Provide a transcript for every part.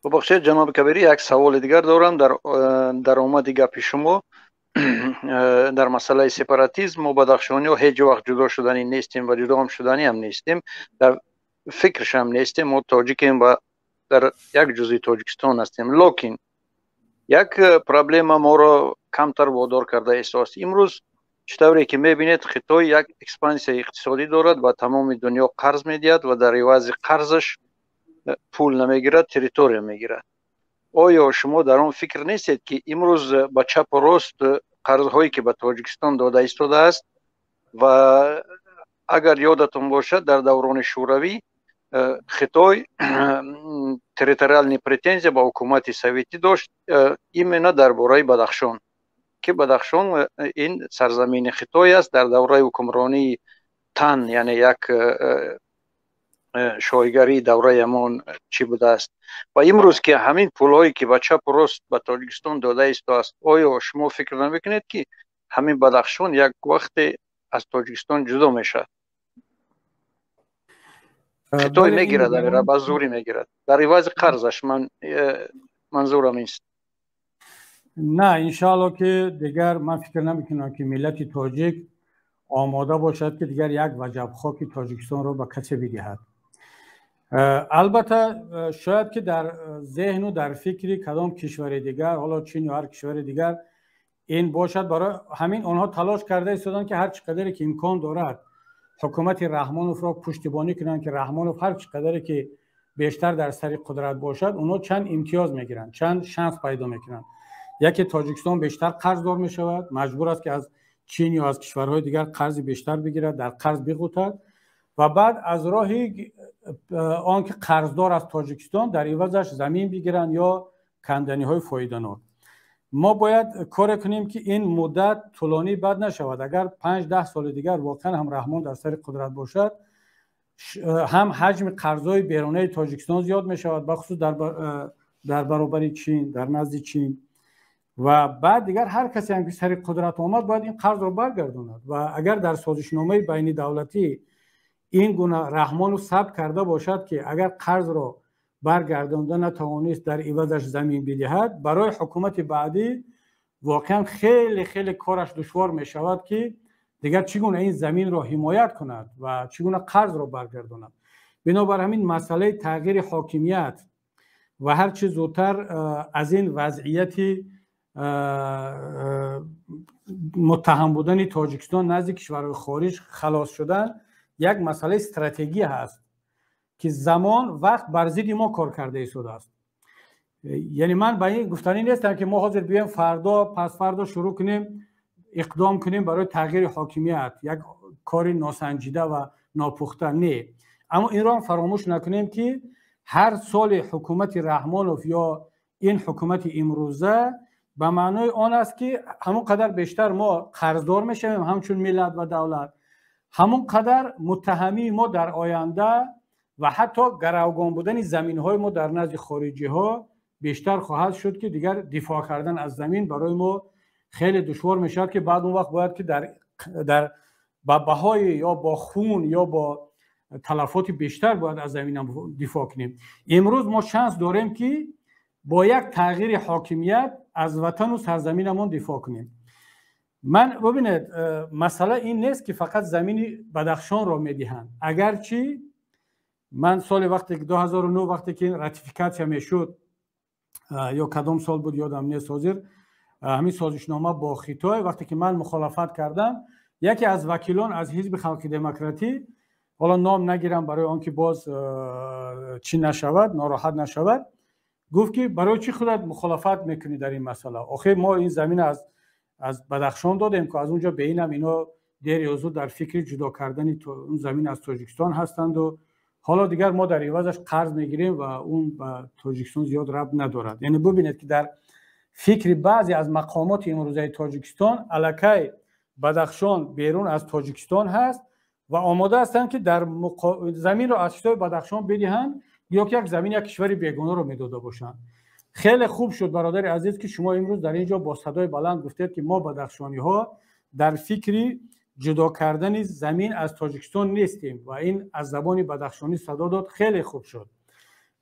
ببخشید جناب کبیری، یک سوال دیگر دارم در اومد گپ شما. در مسئله سپاراتیسم و بدخشانی و هیچ وقت جدا شدنی نیستیم و جدا هم شدنی هم نیستیم، در فکرش هم نیستیم. ما تاجیکیم و در یک جزء تاجیکستان هستیم، لکن یک پرابلم ما را کمتر وادار کرده احساس امروز چطوری که میبینید خطای یک اکسپانسی اقتصادی دارد و تمام دنیا قرض میدهد و در عوض قرضش پول نمیگیرد، تریتوری میگیرد. آیا شما در آن فکر نیستید که امروز با چپ و راست قرضهایی که به تاجیکستان داده ایستاده است و اگر یادتون باشد در دوران شوروی خطای تریتوریال پرتنزی با حکومت سوویتی داشت، ایمنه درباره بدخشان که بدخشان این سرزمین خطای است در دوره حکمرانی تن، یعنی یک شایگری دوره امان چی بوده است. و امروز که همین پولایی که با چپ و راست به تاجیکستان داده است، آیا شما فکر نمیکنید که همین بدخشان یک وقت از تاجیکستان جدا میشه؟ خطای میگیرد، اگر با زوری میگیرد در عوض قرضش. منظورم است. نه انشاءالله که دیگر من فکر نمیکنم که ملت تاجیک آماده باشد که دیگر یک وجب خاک تاجیکستان رو به کسی بدهد. البته شاید که در ذهن و در فکری کدام کشور دیگر، حالا چین یا هر کشور دیگر این باشد، برای همین آنها تلاش کرده ایستادن که هر چقدر که امکان دارد حکومت رحمانوف را پشتیبانی کنند که رحمانوف هر چقدر که بیشتر در سر قدرت باشد اونها چند امتیاز میگیرند، چند شانس پیدا میکنند. یکی تاجیکستان بیشتر قرض دار میشود، مجبور است که از چین یا از کشورهای دیگر قرض بیشتر بگیرد، در قرض بغوطد و بعد از راهی آنکه قرضدار از تاجیکستان در عوضش زمین بگیرند یا کندنی های فایده‌ناک. ما باید کار کنیم که این مدت طولانی بد نشود. اگر 5-10 سال دیگر واقعا هم رحمان در سر قدرت باشد، هم حجم قرضای بیرونی تاجیکستان زیاد می شود، بخصوص در برابر چین، در نزد چین، و بعد دیگر هر کسی هم که سر قدرت آمد باید این قرض رو برگرداند. و اگر در سازشنامه بین دولتی این گونه رحمان رو ثبت کرده باشد که اگر قرض رو برگردانده نتوانست در عوضش زمین بدهد، برای حکومت بعدی واقعا خیلی خیلی کارش دشوار می شود که دیگر چگونه این زمین رو حمایت کند و چگونه قرض رو برگرداند. بنابر همین مسئله تغییر حاکمیت و هر چه زودتر از این وضعیتی متهم بودن تاجیکستان نزد کشورهای خارج خلاص شدن یک مسئله استراتژی هست که زمان وقت بر ضد ما کار کرده ایستاده است. یعنی من به این گفتنی نیستم که ما حاضر بیایم فردا پس فردا شروع کنیم اقدام کنیم برای تغییر حاکمیت، یک کار ناسنجیده و ناپخته. نه، اما این را فراموش نکنیم که هر سال حکومت رحمانوف یا این حکومت امروزه به معنای آن است که همون قدر بیشتر ما قرضدار میشیم همچون ملت و دولت، همون قدر متهمی ما در آینده و حتی گروگان بودن زمین های ما در نزد خارجی ها بیشتر خواهد شد که دیگر دفاع کردن از زمین برای ما خیلی دشوار میشد که بعد اون وقت باید که در با بهای یا با خون یا با تلفات بیشتر باید از زمین دفاع کنیم. امروز ما شانس داریم که با یک تغییر حاکمیت از وطن و سرزمینمون دفاع کنیم. من ببینید مسئله این نیست که فقط زمین بدخشان را میدهند، اگرچه من سال وقتی که 2009 وقتی که راتیفیکاسیون میشد یا کدام سال بود یادم نیست حاضر، همین سازشنامه با خطای وقتی که من مخالفت کردم، یکی از وکیلان از حزب خلق دموکراتی، حالا نام نگیرم برای آنکه باز چی نشود، ناراحت نشود، گفت که برای چی خودت مخالفت میکنی در این مسئله؟ آخه ما این زمین از بدخشان دادیم که از اونجا به اینم اینا دیر یا زود در فکر جدا کردن اون زمین از تاجیکستان هستند و حالا دیگر ما در عوضش قرض میگیریم و اون به تاجیکستان زیاد ربط ندارد. یعنی ببینید که در فکر بعضی از مقامات امروزه تاجیکستان الکی بدخشان بیرون از تاجیکستان هست و آماده هستند که در زمین رو از شتای بدخشان بدهند یا یک زمین یک کشور بیگانه رو میداده باشند. خیلی خوب شد برادر عزیز که شما امروز در اینجا با صدای بلند گفتید که ما بدخشانی ها در فکری جدا کردن زمین از تاجیکستان نیستیم و این از زبان بدخشانی صدا داد. خیلی خوب شد.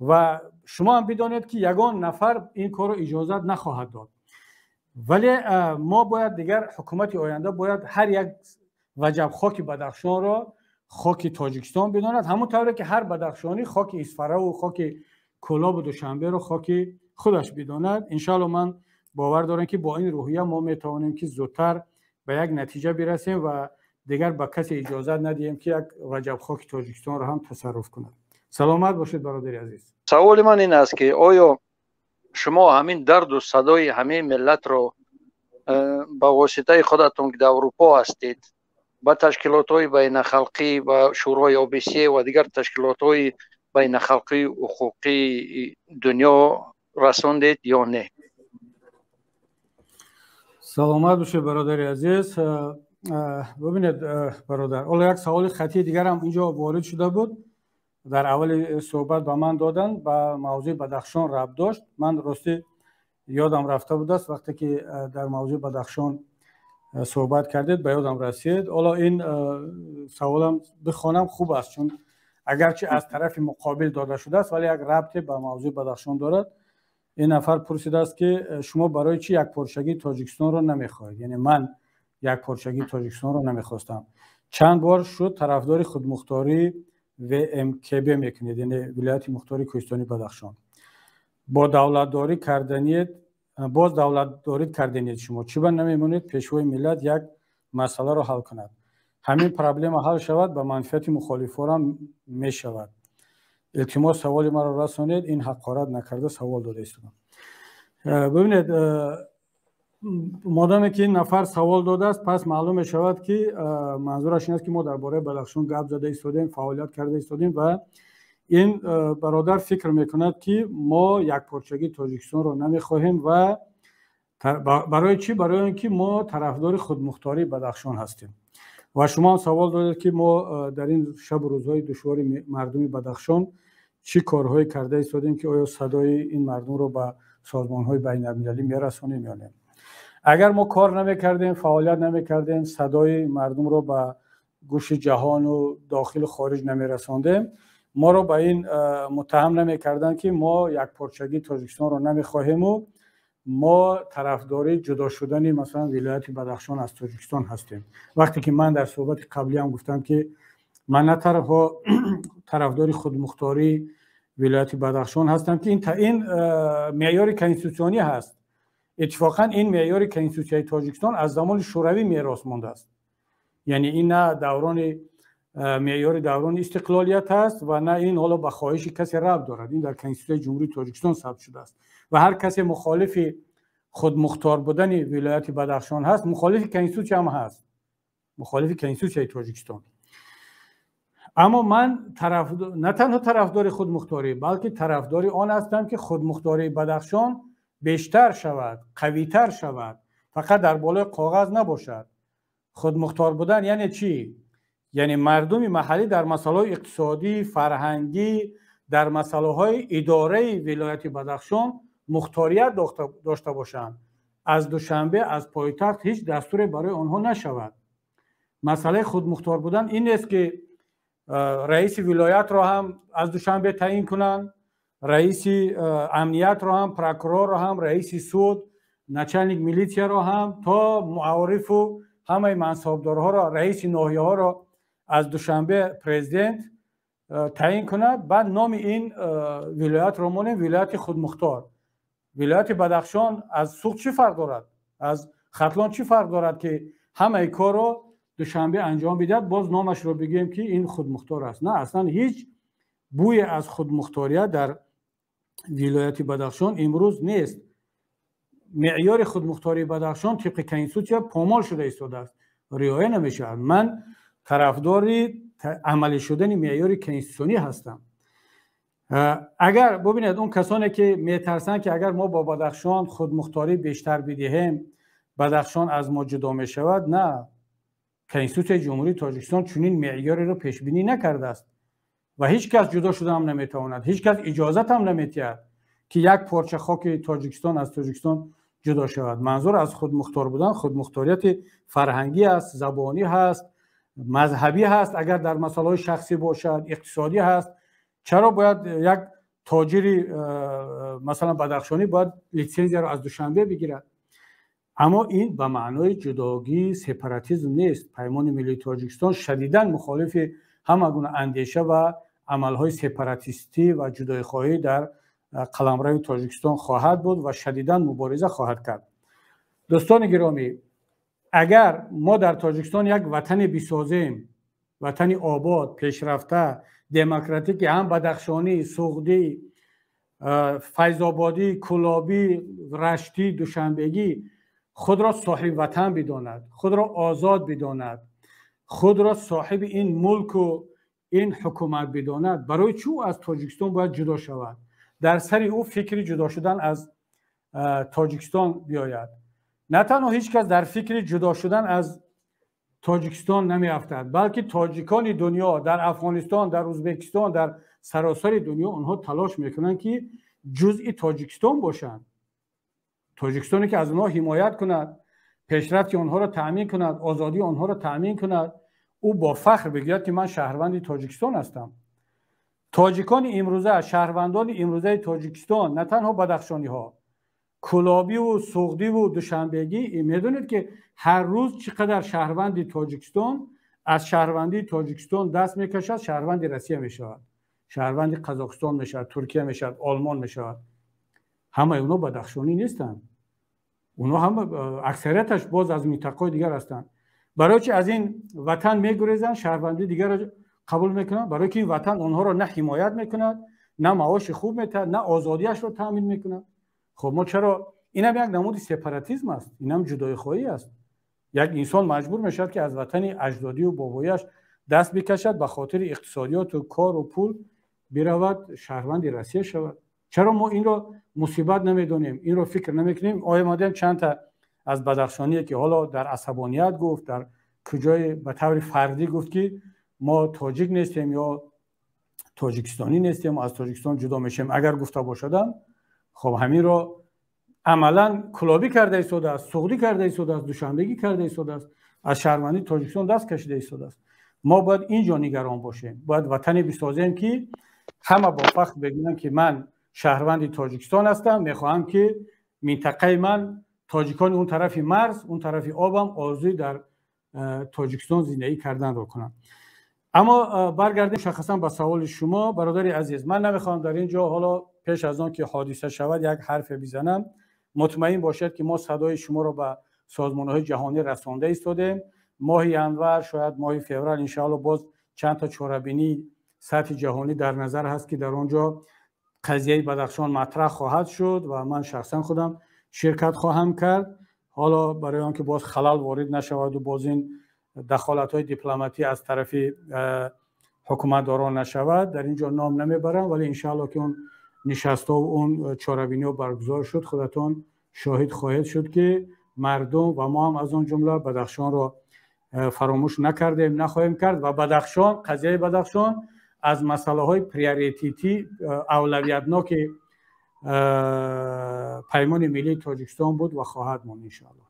و شما هم بدانید که یگان نفر این کار رو اجازت نخواهد داد. ولی ما باید دیگر حکومت آینده باید هر یک وجب خاک بدخشان را خاک تاجیکستان بداند، همون طوری که هر بدخشانی خاک اصفهان و خاک کلاب و دوشنبه را خاک خودش بداند. انشالله من باور دارم که با این روحیه ما میتوانیم که زودتر به یک نتیجه برسیم و دیگر به کسی اجازت ندهیم که یک وجب خاک تاجیکستان را هم تصرف کند. سلامت باشید برادر عزیز. سوال من این است که آیا شما همین درد و صدای همه ملت رو با واسطه خودتون که در اروپا هستید با تشکیلات‌های بین‌الخلقی و شورای آبیسی و دیگر تشکیلات‌های بین‌الخلقی حقوقی دنیا رساندید یا نه؟ سلامت باشه برادر عزیز. ببینید برادر، حالا یک سوال خطی دیگر هم اینجا وارد شده بود، در اول صحبت با من دادن با موضوع بدخشان ربط داشت. من راستی یادم رفته بود است وقتی که در موضوع بدخشان صحبت کردید به یادم رسید. حالا این سوالم بخوانم خوب است، چون اگرچه از طرف مقابل داده شده است ولی یک ربط به موضوع بدخشان دارد. این نفر پرسیده است که شما برای چی یک پارچگی تاجیکستان رو نمیخواهید؟ یعنی من یک پارچگی تاجیکستان رو نمیخواستم. چند بار شد طرفدار خودمختاری VMKB میکنید، یعنی ولایت مختاری کوهستانی بدخشان. با دولت داری کردنید، باز دولت داری کردنید، شما چی با نمیمونید پیشوای ملت یک مسئله رو حل کند؟ همین پرابلم حل شود به منفعت مخالفان هم میشود. التماس سوال ما را رسانید، این حقارت نکرده سوال داده ایستم. ببینید مادامی که این نفر سوال داده است پس معلوم شود که منظورش این است که ما درباره بدخشان گپ زده ایستادیم، فعالیت کرده ایستادیم و این برادر فکر میکند که ما یک پارچگی تاجیکستان رو نمیخواهیم و برای چی؟ برای اینکه ما طرفدار خودمختاری بدخشان هستیم. و شما هم سوال دادید که ما در این شب و روزهای دشوار مردم بدخشان چی کارهایی کرده ایستادیم که آیا صدای این مردم رو به سازمان‌های بین‌المللی میرسونیم یا نه. اگر ما کار نمیکردیم، فعالیت نمیکردیم، صدای مردم رو به گوش جهان و داخل و خارج نمیرساندیم، ما رو به این متهم نمیکردن که ما یک پارچگی تاجیکستان رو نمیخواهیم و ما طرفداری جدا شدن مثلا ولایت بدخشان از تاجیکستان هستیم. وقتی که من در صحبت قبلی هم گفتم که من نه تنها طرفدار خودمختاری ولایت بدخشان هستم که این معیار کنستیتوسیونی هست. اتفاقا این معیار کنستیتوسیونی تاجیکستان از زمان شوروی میراث مانده است. یعنی این نه دوران معیار دوران استقلالیت است و نه این حالا به خواهش کسی ربط دارد. این در کنستیتوسیون جمهوری تاجیکستان ثبت شده است و هر کسی مخالف خودمختار بودن ولایت بدخشان هست مخالف کنستیتوسیون هم هست، مخالف کنستیتوسیون تاجیکستان. اما من نه تنها طرفدار خودمختاری بلکه طرفدار آن هستم که خودمختاری بدخشان بیشتر شود، قوی‌تر شود، فقط در بالای کاغذ نباشد. خودمختار بودن یعنی چی؟ یعنی مردم محلی در مسائل اقتصادی، فرهنگی، در مسائل اداره ولایت بدخشان مختاریت داشته باشند. از دوشنبه از پایتخت هیچ دستوری برای آنها نشود. مسئله خودمختار بودن این است که رئیس ولایت را هم از دوشنبه تعیین کنند، رئیس امنیت را هم، پروکورور را هم، رئیس سود، نچلنیک میلیشیا را هم تا معارف و همه منصبدارها را، رئیس ناحیه ها را از دوشنبه پرزیدنت تعیین کند. بعد نام این ولایت را مانیم ولایت خودمختار. ولایت بدخشان از سوق چی فرق دارد؟ از ختلان چی فرق دارد که همه کار را دوشنبه انجام بدهد باز نامش رو بگیم که این خودمختار است؟ نه، اصلا هیچ بوی از خودمختاریت در ولایت بدخشان امروز نیست. معیار خودمختاری بدخشان طبق کنستیتوسیون پامال شده ایستاده است، رعایت نمیشه. من طرفدار عملی شدن معیار کنستیتوسیونی هستم. اگر ببینید اون کسانی که میترسن که اگر ما با بدخشان خودمختاری بیشتر بدهیم بدخشان از ما جدا می شود، نه، کنستیتوسیون جمهوری تاجیکستان چنین معیاری رو پیش بینی نکرده است و هیچ کس جدا شده هم نمیتواند، هیچ کس اجازت هم نمیدهد که یک پارچه خاک تاجیکستان از تاجیکستان جدا شود. منظور از خودمختار بودن خودمختاریت فرهنگی است، زبانی هست، مذهبی هست، اگر در مسائل شخصی باشد، اقتصادی هست. چرا باید یک تاجری مثلا بدخشانی باید لیسانس رو از دوشنبه بگیرد. اما این به معنای جداگی سپاراتیسم نیست. پیمان ملی تاجیکستان شدیداً مخالف همه گونه اندیشه و عملهای سپاراتیستی و جدایخواهی در قلمرو تاجیکستان خواهد بود و شدیداً مبارزه خواهد کرد. دوستان گرامی، اگر ما در تاجیکستان یک وطن بسازیم، وطنی آباد، پیشرفته، دموکراتیک، هم بدخشانی، سغدی، فیض‌آبادی، کلابی، رشتی، دوشنبگی خود را صاحب وطن بداند، خود را آزاد بداند، خود را صاحب این ملک و این حکومت بداند، برای چی از تاجیکستان باید جدا شود؟ در سر او فکر جدا شدن از تاجیکستان بیاید. نه تنها هیچ کس در فکر جدا شدن از تاجیکستان نمی افتد، بلکه تاجیکان دنیا در افغانستان، در ازبکستان، در سراسر دنیا اونها تلاش میکنند که جزئی تاجیکستان باشند. تاجیکستانی که از اونها حمایت کند، پیشرفت اونها را تامین کند، آزادی اونها را تامین کند، او با فخر بگوید که من شهروند تاجیکستان هستم. تاجیکان امروزه، شهروندان امروزه تاجیکستان، نه تنها بدخشانی ها، کلابی و سغدی و دوشنبگی، میدونید که هر روز چقدر شهروند تاجیکستان از شهروندی تاجیکستان دست میکشد، شهروند روسیه میشود، شهروند قزاقستان میشود، ترکیه میشود، آلمان میشود. همه اونا بدخشانی نیستند. اونا هم اکثریتش باز از منطقه‌های دیگر هستند. برای چی از این وطن میگریزند، شهروندی دیگر را قبول میکنند؟ برای که این وطن اونها را نه حمایت میکند، نه معاش خوب میتد، نه آزادیش را تامین میکند. خب ما چرا؟ اینم یک نمود سپاراتیسم است، اینم جدای خواهی است. یک انسان مجبور میشد که از وطن اجدادی و بابایش دست بکشد به خاطر اقتصادیات و کار و پول برود شهروند روسیه شود. چرا ما این رو مصیبت نمیدونیم، این رو فکر نمیکنیم؟ آیا مادام چند تا از بدخشانی که حالا در عصبانیت گفت، در کجای به طور فردی گفت که ما تاجیک نیستیم یا تاجیکستانی نیستیم، از تاجیکستان جدا میشیم، اگر گفته باشدم خب همین رو عملا کلابی کرده ایستاد است، سغدی کرده ایستاد است، دوشنبگی کرده ایستاد است، از شهروندی تاجیکستان دست کشیده ایستاد است. ما باید اینجا نگران باشیم، باید وطنی بسازیم که همه با فخر بگن که من شهروند تاجیکستان هستم، میخواهم که منطقه من تاجیکان اون طرف مرز، اون طرف آبم آرزوی در تاجیکستان زندگی کردن رو کنم. اما برگردیم شخصا به سوال شما برادر عزیز. من نمیخوام در اینجا حالا پیش از آن که حادثه شود یک حرف بزنم. مطمئن باشید که ما صدای شما رو به سازمان‌های جهانی رسانده ایستادیم. ماه انور، شاید ماه فوریه ان شاءالله باز چند تا چاره‌بینی سطح جهانی در نظر هست که در آنجا قضیه بدخشان مطرح خواهد شد و من شخصا خودم شرکت خواهم کرد. حالا برای آنکه باز خلل وارد نشود و باز این دخالت‌های دیپلماتی از طرف حکومتداران نشود، در اینجا نام نمیبرم، ولی انشاءالله که اون نشست و اون چاره‌بینی برگزار شد خودتون شاهد خواهید شد که مردم و ما هم از اون جمله بدخشان را فراموش نکردیم، نخواهیم کرد و بدخشان، قضیه بدخشان از مسائل پریوریتی اولویتناک پیمان ملی تاجیکستان بود و خواهد ماند انشاءالله.